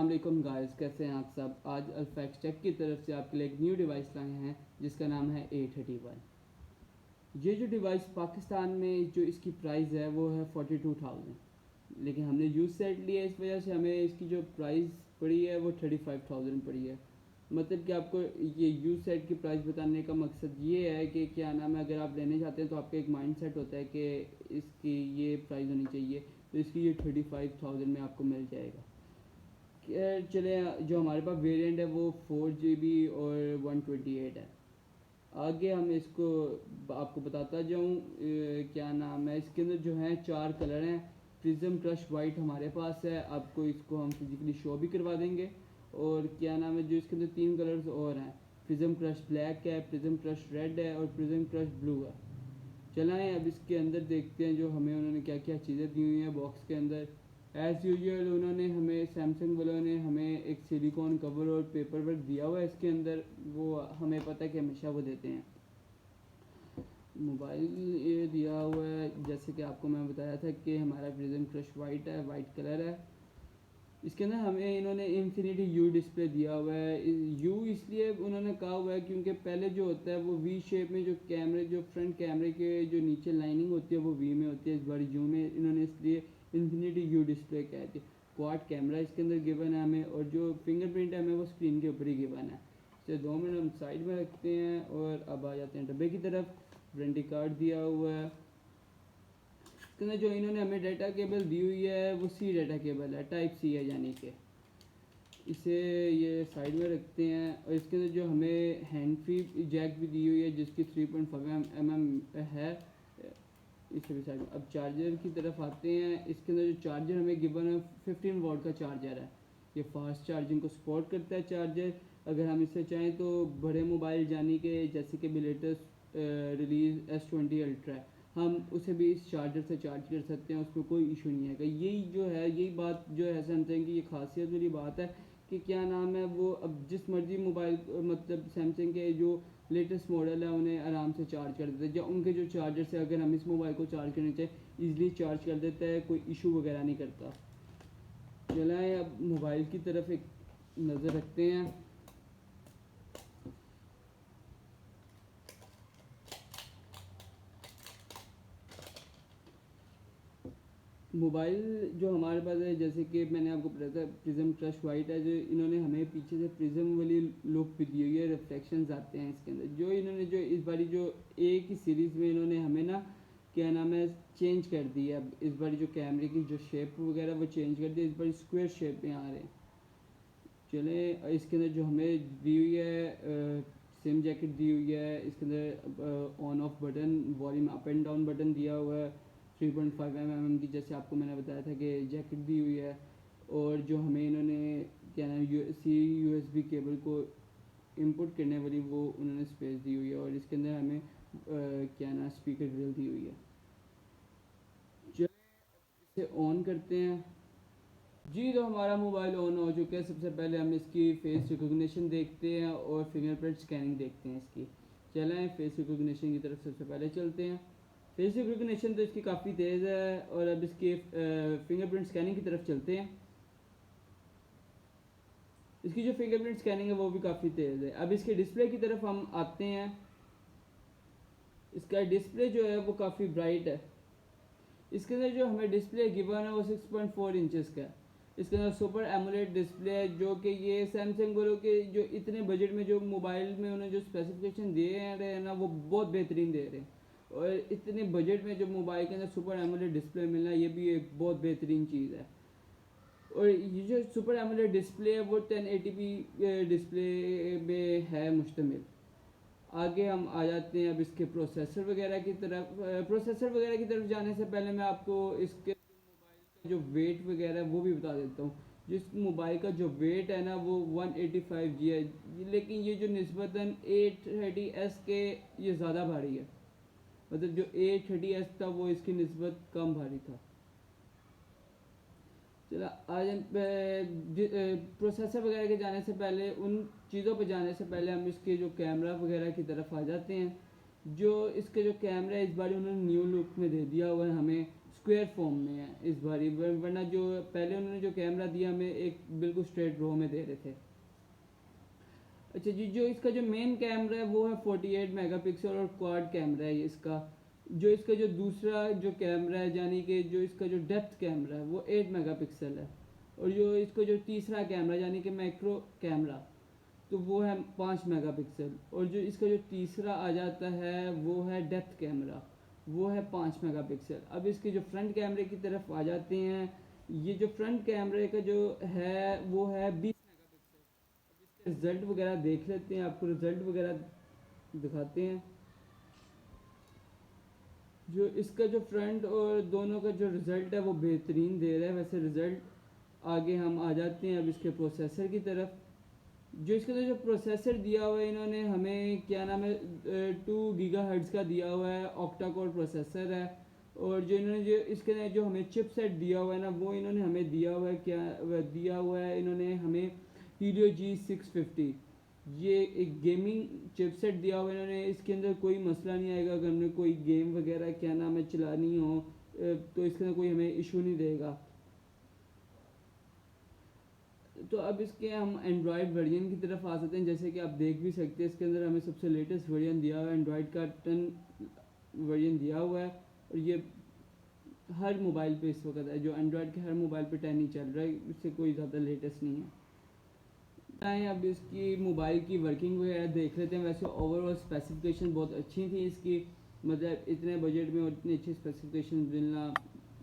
अस्सलाम वालेकुम गाइस, कैसे हैं आप सब। आज अल्फैक्स टेक की तरफ से आपके लिए एक न्यू डिवाइस लाए हैं जिसका नाम है A31। ये जो डिवाइस पाकिस्तान में जो इसकी प्राइस है वो है 42,000, लेकिन हमने यूज़ सेट लिया इस वजह से हमें इसकी जो प्राइस पड़ी है वो 35,000 पड़ी है। मतलब कि आपको ये यूज़ सेट की प्राइस बताने का मकसद ये है कि क्या नाम है, अगर आप लेने चाहते हैं तो आपका एक माइंड सेट होता है कि इसकी ये प्राइस होनी चाहिए, तो इसकी ये 35,000 में आपको मिल जाएगा। चले, जो हमारे पास वेरिएंट है वो 4 GB और 128 है। आगे हम इसको आपको बताता जाऊँ। क्या नाम है, इसके अंदर जो है 4 कलर हैं। प्रिज्म क्रश वाइट हमारे पास है, आपको इसको हम फिजिकली शो भी करवा देंगे। और क्या नाम है, जो इसके अंदर 3 कलर्स और हैं, प्रिज्म क्रश ब्लैक है, प्रिज्म क्रश रेड है और प्रिज्म क्रश ब्लू है। चलाएँ अब इसके अंदर देखते हैं जो हमें उन्होंने क्या क्या चीज़ें दी हुई हैं बॉक्स के अंदर। एज़ यूजुअल उन्होंने हमें, सैमसंग वालों ने हमें एक सिलिकॉन कवर और पेपर वर्क दिया हुआ है इसके अंदर, वो हमें पता है कि हमेशा वो देते हैं। मोबाइल ये दिया हुआ है, जैसे कि आपको मैं बताया था कि हमारा प्रिज्म क्रश वाइट है, वाइट कलर है। इसके अंदर हमें इन्होंने इन्फिनिटी यू डिस्प्ले दिया हुआ है। यू इसलिए उन्होंने कहा हुआ है क्योंकि पहले जो होता है वो वी शेप में, जो कैमरे, जो फ्रंट कैमरे के जो नीचे लाइनिंग होती है वो वी में होती है, इस बार यू में इन्होंने इसलिए इन्फिनिटी यू डिस्प्ले कह दिया। क्वाड कैमरा इसके अंदर गिवन है हमें, और जो फिंगरप्रिंट है हमें वो स्क्रीन के ऊपर ही गिवन है। इसे 2 मिनट हम साइड में रखते हैं और अब आ जाते हैं डब्बे की तरफ। वारंटी कार्ड दिया हुआ है। इसके अंदर जो इन्होंने हमें डाटा केबल दी हुई है वो सी डाटा केबल है, टाइप सी है, यानी कि इसे ये साइड में रखते हैं। और इसके अंदर जो हमें हैंड फ्री जैक भी दी हुई है जिसकी 3.5 mm है, इसे भी साइड में। अब चार्जर की तरफ आते हैं। इसके अंदर जो चार्जर हमें गिवन है 15 वॉट का चार्जर है। ये फास्ट चार्जिंग को सपोर्ट करता है चार्जर। अगर हम इससे चाहें तो बड़े मोबाइल यानी कि जैसे कि लेटेस्ट रिलीज S20 अल्ट्रा है, हम उसे भी इस चार्जर से चार्ज कर सकते हैं, उसमें कोई इशू नहीं है। यही जो है, यही बात जो है सैमसंग की ये खासियत वाली बात है कि क्या नाम है, वो अब जिस मर्जी मोबाइल, मतलब सैमसंग के जो लेटेस्ट मॉडल है उन्हें आराम से चार्ज कर देते हैं। जो उनके जो चार्जर से अगर हम इस मोबाइल को चार्ज करने चाहें ईज़िली चार्ज कर देता है, कोई इशू वगैरह नहीं करता। चलाएँ अब मोबाइल की तरफ एक नज़र रखते हैं। मोबाइल जो हमारे पास है, जैसे कि मैंने आपको बताया था प्रिज्म क्रश वाइट है, जो इन्होंने हमें पीछे से प्रिज्म वाली लुक भी दी हुई है, रिफ्लेक्शंस आते हैं इसके अंदर। जो इन्होंने जो इस बारी जो एक ही सीरीज़ में इन्होंने हमें ना, क्या नाम है, चेंज कर दी है। अब इस बारी जो कैमरे की जो शेप वगैरह वो चेंज कर दी, इस बारी स्क्वायर शेप में आ रहे हैं। चले, इसके अंदर जो हमें दी हुई है सिम जैकेट दी हुई है। इसके अंदर on off button, volume up and down button दिया हुआ है। 3.5 mm की, जैसे आपको मैंने बताया था कि जैकेट दी हुई है। और जो हमें इन्होंने, क्या नाम, USB केबल को इंपुट करने वाली वो उन्होंने स्पेस दी हुई है। और इसके अंदर हमें क्या नाम, स्पीकर ग्रिल दी हुई है। चलिए इसे ऑन करते हैं। जी, तो हमारा मोबाइल ऑन हो चुका है। सबसे पहले हम इसकी फेस रिकॉग्निशन देखते हैं और फिंगरप्रिंट स्कैनिंग देखते हैं इसकी। चलें फेस रिकॉग्निशन की तरफ सबसे पहले चलते हैं। फेस रिकॉग्निशन तो इसकी काफ़ी तेज़ है, और अब इसकी फिंगरप्रिंट स्कैनिंग की तरफ चलते हैं। इसकी जो फिंगरप्रिंट स्कैनिंग है वो भी काफ़ी तेज़ है। अब इसके डिस्प्ले की तरफ हम आते हैं। इसका डिस्प्ले जो है वो काफ़ी ब्राइट है। इसके अंदर जो हमें डिस्प्ले गिवन है वो 6.4 इंचज़ का है। इसके अंदर सुपर एमोलेड डिस्प्ले है, जो कि ये सैमसंग वालों के जो इतने बजट में जो मोबाइल में उन्हें जो स्पेसिफिकेशन दे रहे हैं ना, वो बहुत बेहतरीन दे रहे हैं। और इतने बजट में जो मोबाइल के अंदर सुपर एमोलेड डिस्प्ले मिलना, ये भी एक बहुत बेहतरीन चीज़ है। और ये जो सुपर एमोलेड डिस्प्ले है वो 1080p डिस्प्ले में है मुश्तमिल। आगे हम आ जाते हैं अब इसके प्रोसेसर वगैरह की तरफ। प्रोसेसर वगैरह की तरफ जाने से पहले मैं आपको इसके मोबाइल का जो वेट वगैरह वो भी बता देता हूँ। जिस मोबाइल का जो वेट है ना वो 185G है, लेकिन ये जो निस्बतन A30s के ये ज़्यादा भारी है। मतलब जो A30s था वो इसकी निस्बत कम भारी था। चला, आज प्रोसेसर वगैरह के जाने से पहले, उन चीज़ों पर जाने से पहले हम इसके जो कैमरा वगैरह की तरफ आ जाते हैं। जो इसके जो कैमरा है इस बार उन्होंने न्यू लुक में दे दिया हुआ है हमें। स्क्वायर फॉर्म में है इस बार, वरना जो पहले उन्होंने जो कैमरा दिया हमें एक बिल्कुल स्ट्रेट रो में दे रहे थे। अच्छा जी, जो इसका जो मेन कैमरा है वो है 48 मेगापिक्सल और क्वाड कैमरा है इसका। जो इसका जो दूसरा जो कैमरा है, यानी कि जो इसका जो डेप्थ कैमरा है वो 8 मेगापिक्सल है, और जो इसका जो तीसरा कैमरा यानी कि मैक्रो कैमरा तो वो है 5 मेगापिक्सल, और जो इसका जो तीसरा आ जाता है वो है डेप्थ कैमरा, वो है 5 मेगापिक्सल। अब इसके जो फ्रंट कैमरे की तरफ आ जाते हैं, ये जो फ्रंट कैमरे का जो है वो है 20 मेगापिक्सल। अब इसके रिज़ल्ट वगैरह देख लेते हैं, आपको रिज़ल्ट वगैरह दिखाते हैं। जो इसका जो फ्रंट और दोनों का जो रिज़ल्ट है वो बेहतरीन दे रहा है वैसे रिज़ल्ट। आगे हम आ जाते हैं अब इसके प्रोसेसर की तरफ। जो इसका जो प्रोसेसर दिया हुआ है इन्होंने हमें, क्या नाम है, 2 गीगाहर्ट्ज़ का दिया हुआ है, ऑक्टा कोर प्रोसेसर है। और जो इन्होंने जो इसके जो हमें चिपसेट दिया हुआ है ना, वो इन्होंने हमें दिया हुआ है, क्या दिया हुआ है इन्होंने हमें, हीलियो G650। ये एक गेमिंग चिपसेट दिया हुआ है इन्होंने। इसके अंदर कोई मसला नहीं आएगा, अगर हमने कोई गेम वगैरह, क्या नाम है, चलानी हो तो इसके अंदर कोई हमें इशू नहीं देगा। तो अब इसके हम एंड्रॉयड वर्जन की तरफ आ सकते हैं। जैसे कि आप देख भी सकते हैं इसके अंदर हमें सबसे लेटेस्ट वर्जन दिया हुआ है, एंड्रॉयड का 10 वर्जन दिया हुआ है। और ये हर मोबाइल पे इस वक्त है, जो एंड्रॉयड के हर मोबाइल पे 10 ही चल रहा है, इससे कोई ज़्यादा लेटेस्ट नहीं है। आए अब इसकी मोबाइल की वर्किंग वगैरह देख लेते हैं। वैसे ओवरऑल स्पेसिफिकेशन बहुत अच्छी थी इसकी, मतलब इतने बजट में और इतनी अच्छी स्पेसिफिकेशन मिलना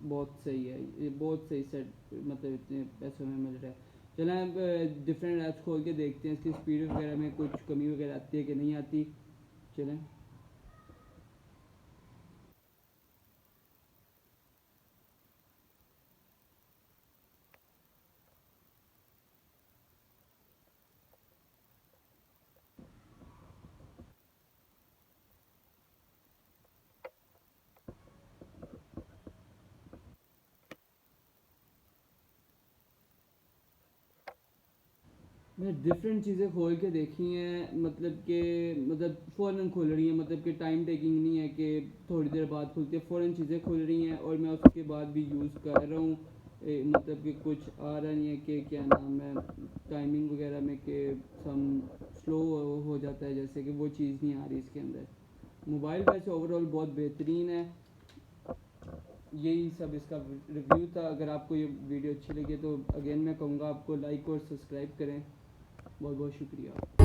बहुत सही है। ये बहुत सही सेट, मतलब इतने पैसों में मिल रहा है। चलें अब डिफरेंट ऐप्स खोल के देखते हैं इसकी स्पीड वगैरह में कुछ कमी वगैरह आती है कि नहीं आती। चलें। मैं डिफरेंट चीज़ें खोल के देखी हैं, मतलब कि मतलब फ़ौरन खुल रही हैं, मतलब कि टाइम टेकिंग नहीं है कि थोड़ी देर बाद खुलती है, फ़ौरन चीज़ें खुल रही हैं और मैं उसके बाद भी यूज़ कर रहा हूँ। मतलब कि कुछ आ रहा नहीं है कि, क्या नाम है, टाइमिंग वगैरह में कि सम स्लो हो जाता है, जैसे कि वो चीज़ नहीं आ रही इसके अंदर। मोबाइल वैसे ओवरऑल बहुत बेहतरीन है। यही सब इसका रिव्यू था। अगर आपको ये वीडियो अच्छी लगी तो अगेन मैं कहूँगा आपको लाइक और सब्सक्राइब करें। बहुत बहुत शुक्रिया।